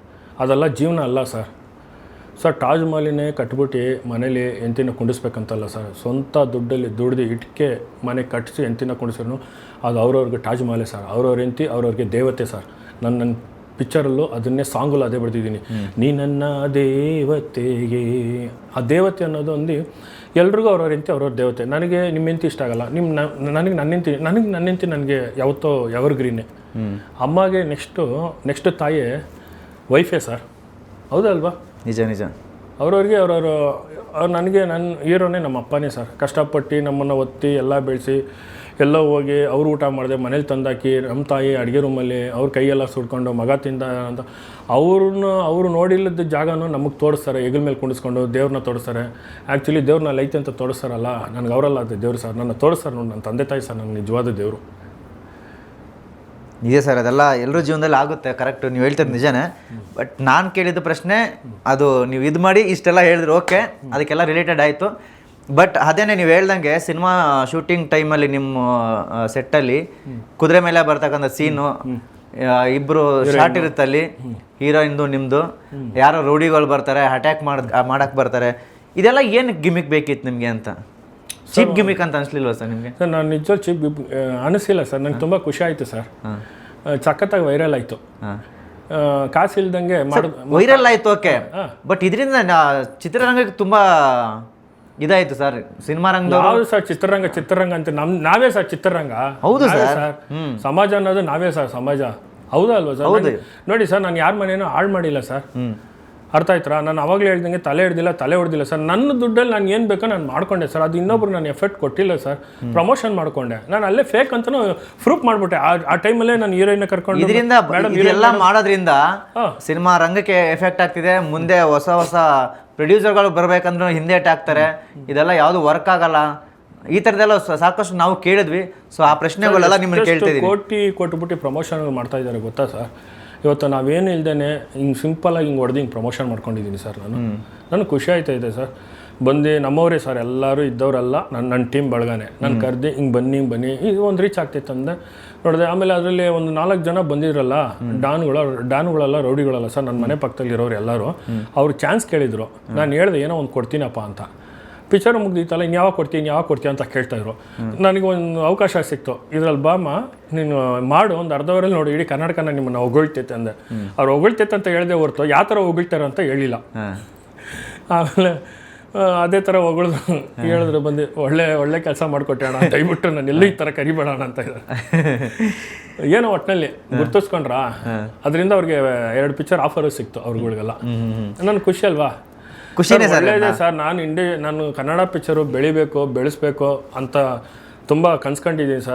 ಅದೆಲ್ಲ ಜೀವನ ಅಲ್ಲ ಸರ್. ಸರ್ ತಾಜ್ ಮಹಲಿನೇ ಕಟ್ಬಿಟ್ಟು ಮನೇಲಿ ಎಂತಿನ ಕುಂಡಿಸ್ಬೇಕಂತಲ್ಲ ಸರ್. ಸ್ವಂತ ದುಡ್ಡಲ್ಲಿ ದುಡ್ದು ಇಟ್ಕೆ ಮನೆ ಕಟ್ಟಿಸಿ ಎಂತಿನ ಕುಂಡಿಸಿದ್ರು ಅದು ಅವ್ರವ್ರಿಗೆ ತಾಜ್ ಮಹಲೇ ಸರ್. ಅವ್ರವ್ರ ಎಂತಿ ಅವ್ರವ್ರಿಗೆ ದೇವತೆ ಸರ್. ನನ್ನ ಪಿಕ್ಚರಲ್ಲೂ ಅದನ್ನೇ ಸಾಂಗಲ್ಲೂ ಅದೇ ಬರ್ತಿದ್ದೀನಿ, ನೀ ನನ್ನ ದೇವತೆಗೆ. ಆ ದೇವತೆ ಅನ್ನೋದು ಒಂದು ಎಲ್ರಿಗೂ ಅವ್ರವ್ರ ಎಂತಿ ಅವ್ರವ್ರ ದೇವತೆ. ನನಗೆ ನಿಮ್ಮ ಎಂತಿ ಇಷ್ಟ ಆಗಲ್ಲ, ನನಗೆ ನನ್ನ ಎಂತಿ ನನಗೆ ಯಾವತ್ತೋ ಎವರ್ಗ್ರೀನೇ. ಅಮ್ಮಗೆ ನೆಕ್ಸ್ಟು ತಾಯಿ ವೈಫೇ ಸರ್, ಹೌದಲ್ವಾ? ನಿಜ ನಿಜ. ಅವ್ರವ್ರಿಗೆ ಅವ್ರು ನನಗೆ ನನ್ನ ಹೀರೋನೇ ನಮ್ಮ ಅಪ್ಪನೇ ಸರ್. ಕಷ್ಟಪಟ್ಟು ನಮ್ಮನ್ನು ಒತ್ತಿ ಎಲ್ಲ ಬೆಳೆಸಿ ಎಲ್ಲ ಹೋಗಿ ಅವ್ರು ಊಟ ಮಾಡಿದೆ ಮನೇಲಿ ತಂದಾಕಿ, ನಮ್ಮ ತಾಯಿ ಅಡುಗೆ ರೂಮಲ್ಲಿ ಅವ್ರ ಕೈಯೆಲ್ಲ ಸುಡ್ಕೊಂಡು ಮಗ ತಿಂದ ಅಂತ ಅವರು ನೋಡಿಲ್ಲದ ಜಾಗನೂ ನಮಗೆ ತೋರಿಸ್ತಾರೆ. ಹೆಗಲ ಮೇಲೆ ಕುಣಿಸ್ಕೊಂಡು ದೇವ್ರನ್ನ ತೋರಿಸ್ತಾರೆ. ಆ್ಯಕ್ಚುಲಿ ದೇವ್ರನ್ನ ಲೈತೆ ಅಂತ ತೋರಿಸ್ತಾರಲ್ಲ, ನನಗೆ ಅವರಲ್ಲ ಅದು ದೇವ್ರು ಸರ್. ನನ್ನ ತೋರಿಸ್ತಾರೆ ನೋಡಿ, ನನ್ನ ತಂದೆ ತಾಯಿ ಸರ್ ನನ್ನ ನಿಜವಾದ ದೇವರು. ಇದೆ ಸರ್, ಅದೆಲ್ಲ ಎಲ್ಲರ ಜೀವನದಲ್ಲಿ ಆಗುತ್ತೆ, ಕರೆಕ್ಟ್, ನೀವು ಹೇಳ್ತಿದ್ದು ನಿಜನೇ. ಬಟ್ ನಾನು ಕೇಳಿದ ಪ್ರಶ್ನೆ ಅದು, ನೀವು ಇದು ಮಾಡಿ ಇಷ್ಟೆಲ್ಲ ಹೇಳಿದ್ರು ಓಕೆ, ಅದಕ್ಕೆಲ್ಲ ರಿಲೇಟೆಡ್ ಆಯಿತು. ಬಟ್ ಅದೇನೇ ನೀವು ಹೇಳ್ದಂಗೆ ಸಿನಿಮಾ ಶೂಟಿಂಗ್ ಟೈಮಲ್ಲಿ ನಿಮ್ಮ ಸೆಟ್ಟಲ್ಲಿ ಕುದುರೆ ಮೇಲೆ ಬರ್ತಕ್ಕಂಥ ಸೀನು, ಇಬ್ಬರು ಶಾರ್ಟ್ ಇರುತ್ತಲ್ಲಿ, ಹೀರೋಯಿನ್ದು ನಿಮ್ಮದು, ಯಾರೋ ರೌಡಿಗಳು ಬರ್ತಾರೆ ಅಟ್ಯಾಕ್ ಮಾಡಕ್ಕೆ ಬರ್ತಾರೆ. ಇದೆಲ್ಲ ಏನು ಗಿಮಿಕ್ ಬೇಕಿತ್ತು ನಿಮಗೆ ಅಂತ? ಚೀಪ್ ಗಿಮಿಕ್ ಅಂತ ಅನಿಸ್ಲಿಲ್ವ ಸರ್ ನಿಮಗೆ? ಸರ್ ನಾನು ನಿಜ ಚೀಪ್ ಅನಿಸಿಲ್ಲ ಸರ್. ನನಗೆ ತುಂಬ ಖುಷಿ ಆಯಿತು ಸರ್. ಸಖತ್ತಾಗಿ ವೈರಲ್ ಆಯಿತು. ಕಾಸು ಇಲ್ದಂಗೆ ವೈರಲ್ ಆಯಿತು ಓಕೆ, ಬಟ್ ಇದರಿಂದ ಚಿತ್ರರಂಗಕ್ಕೆ ತುಂಬ ಇದಾಯಿತು ಸರ್. ಸಿನಿಮಾ ರಂಗದವರು ಯಾವುದು ಸರ್ ಚಿತ್ರರಂಗ ಅಂತ ನಾವೇ ಸರ್ ಚಿತ್ರರಂಗ. ಹೌದು ಸರ್. ಸಮಾಜ ಅನ್ನೋದು ನಾವೇ ಸರ್ ಸಮಾಜ, ಹೌದಾ ಅಲ್ವಾ ಸರ್? ನೋಡಿ ಸರ್, ನಾನು ಯಾರ ಮನೇನೂ ಹಾಳು ಮಾಡಿಲ್ಲ ಸರ್, ಅರ್ಥ ಆಯ್ತಾ? ನಾನು ಅವಾಗಲೇ ಹೇಳ್ದಂಗೆ ತಲೆ ಹೊಡೆದಿಲ್ಲ ಸರ್. ನನ್ನ ದುಡ್ಡಲ್ಲಿ ನಾನು ಏನು ಬೇಕೋ ನಾನು ಮಾಡ್ಕೊಂಡೆ ಸರ್. ಅದು ಇನ್ನೊಬ್ರು ನಾನು ಎಫೆಕ್ಟ್ ಕೊಟ್ಟಿಲ್ಲ ಸರ್. ಪ್ರಮೋಷನ್ ಮಾಡ್ಕೊಂಡೆ ನಾನು, ಅಲ್ಲೇ ಫೇಕ್ ಅಂತಲೂ ಪ್ರೂಫ್ ಮಾಡ್ಬಿಟ್ಟೆ. ಆ ಟೈಮಲ್ಲೇ ನಾನು ಹೀರೋಯಿನ್ ಕರ್ಕೊಂಡು. ಇದರಿಂದ ಇದೆಲ್ಲ ಮಾಡೋದ್ರಿಂದ ಸಿನಿಮಾ ರಂಗಕ್ಕೆ ಎಫೆಕ್ಟ್ ಆಗ್ತಿದೆ. ಮುಂದೆ ಹೊಸ ಪ್ರೊಡ್ಯೂಸರ್ಗಳು ಬರಬೇಕಂದ್ರೂ ಹಿಂದೆ ಹಾಕ್ತಾರೆ. ಇದೆಲ್ಲ ಯಾವುದು ವರ್ಕ್ ಆಗಲ್ಲ. ಈ ಥರದ್ದೆಲ್ಲ ಸಾಕಷ್ಟು ನಾವು ಕೇಳಿದ್ವಿ. ಸೊ ಆ ಪ್ರಶ್ನೆಗಳೆಲ್ಲ ನಿಮ್ಮನ್ನು ಕೇಳ್ತಿದ್ದೀವಿ. ಕೋಟಿ ಕೊಟ್ಬಿಟ್ಟು ಪ್ರಮೋಷನ್ ಮಾಡ್ತಾ ಇದ್ದಾರೆ ಗೊತ್ತಾ ಸರ್? ಇವತ್ತು ನಾವೇನು ಇಲ್ದೇನೆ ಹಿಂಗೆ ಸಿಂಪಲಾಗಿ ಹಿಂಗೆ ಹೊಡೆದು ಹಿಂಗೆ ಪ್ರಮೋಷನ್ ಮಾಡ್ಕೊಂಡಿದ್ದೀನಿ ಸರ್. ನನಗೆ ಖುಷಿ ಆಯ್ತಾ ಇದೆ ಸರ್. ಬಂದು ನಮ್ಮವರೇ ಸರ್, ಎಲ್ಲರೂ ಇದ್ದವರಲ್ಲ, ನನ್ನ ಟೀಮ್ ಬಳಗನೆ. ನಾನು ಕರೆದು ಹಿಂಗೆ ಬನ್ನಿ ಈಗ ಒಂದು ರೀಚ್ ಆಗ್ತೈತೆ ಅಂದೆ ನೋಡಿದೆ. ಆಮೇಲೆ ಅದರಲ್ಲಿ ಒಂದು 4 ಜನ ಬಂದಿದ್ರಲ್ಲ, ಡಾನ್ಗಳೆಲ್ಲ ರೌಡಿಗಳಲ್ಲ ಸರ್, ನನ್ನ ಮನೆ ಪಕ್ಕದಲ್ಲಿರೋರು ಎಲ್ಲರೂ. ಅವ್ರು ಚಾನ್ಸ್ ಕೇಳಿದರು. ನಾನು ಹೇಳಿದೆ ಏನೋ ಒಂದು ಕೊಡ್ತೀನಪ್ಪ ಅಂತ. ಪಿಕ್ಚರ್ ಮುಗ್ದಿತ್ತಲ್ಲ, ಇನ್ನು ಯಾವಾಗ ಕೊಡ್ತೀಯ ಅಂತ ಕೇಳ್ತಾಯಿದ್ರು. ನನಗೆ ಒಂದು ಅವಕಾಶ ಸಿಕ್ತು, ಇದರಲ್ಲಿ ಬಾಮ ನೀನು ಮಾಡು, ಒಂದು ಅರ್ಧವರಲ್ಲಿ ನೋಡಿ ಇಡೀ ಕರ್ನಾಟಕನ ನಿಮ್ಮನ್ನು ಹೊಗಳ್ತೈತೆ ಅಂದೆ. ಅವ್ರು ಹೊಗಳ್ತೈತೆ ಅಂತ ಹೇಳಿದೆ ಹೊರತು ಯಾವ ಥರ ಹೊಗಳ್ತಾರೆ ಅಂತ ಹೇಳಿಲ್ಲ. ಆಮೇಲೆ ಅದೇ ಥರ ಹೇಳಿದ್ರು ಬಂದು, ಒಳ್ಳೆ ಕೆಲಸ ಮಾಡಿಕೊಟ್ಟೆ ಅಣ್ಣ, ದಯವಿಟ್ಟು ನಾನು ಎಲ್ಲೂ ಈ ಥರ ಕರಿಬೇಡ ಅಂತ ಇದ್ದಾರೆ. ಏನೋ ಒಟ್ಟಿನಲ್ಲಿ ಗುರ್ತಿಸ್ಕೊಂಡ್ರಾ, ಅದರಿಂದ ಅವ್ರಿಗೆ 2 ಪಿಕ್ಚರ್ ಆಫರು ಸಿಕ್ತು ಅವ್ರುಗಳಿಗೆಲ್ಲ. ನನಗೆ ಖುಷಿ ಅಲ್ವಾ? ಖುಷಿನೇ ಸರ್. ಒಳ್ಳೆಯದೇ ಸರ್. ನಾನು ಕನ್ನಡ ಪಿಕ್ಚರು ಬೆಳಿಬೇಕು, ಬೆಳೆಸ್ಬೇಕು ಅಂತ ತುಂಬ ಕನ್ಸ್ಕೊಂಡಿದ್ದೀನಿ ಸರ್.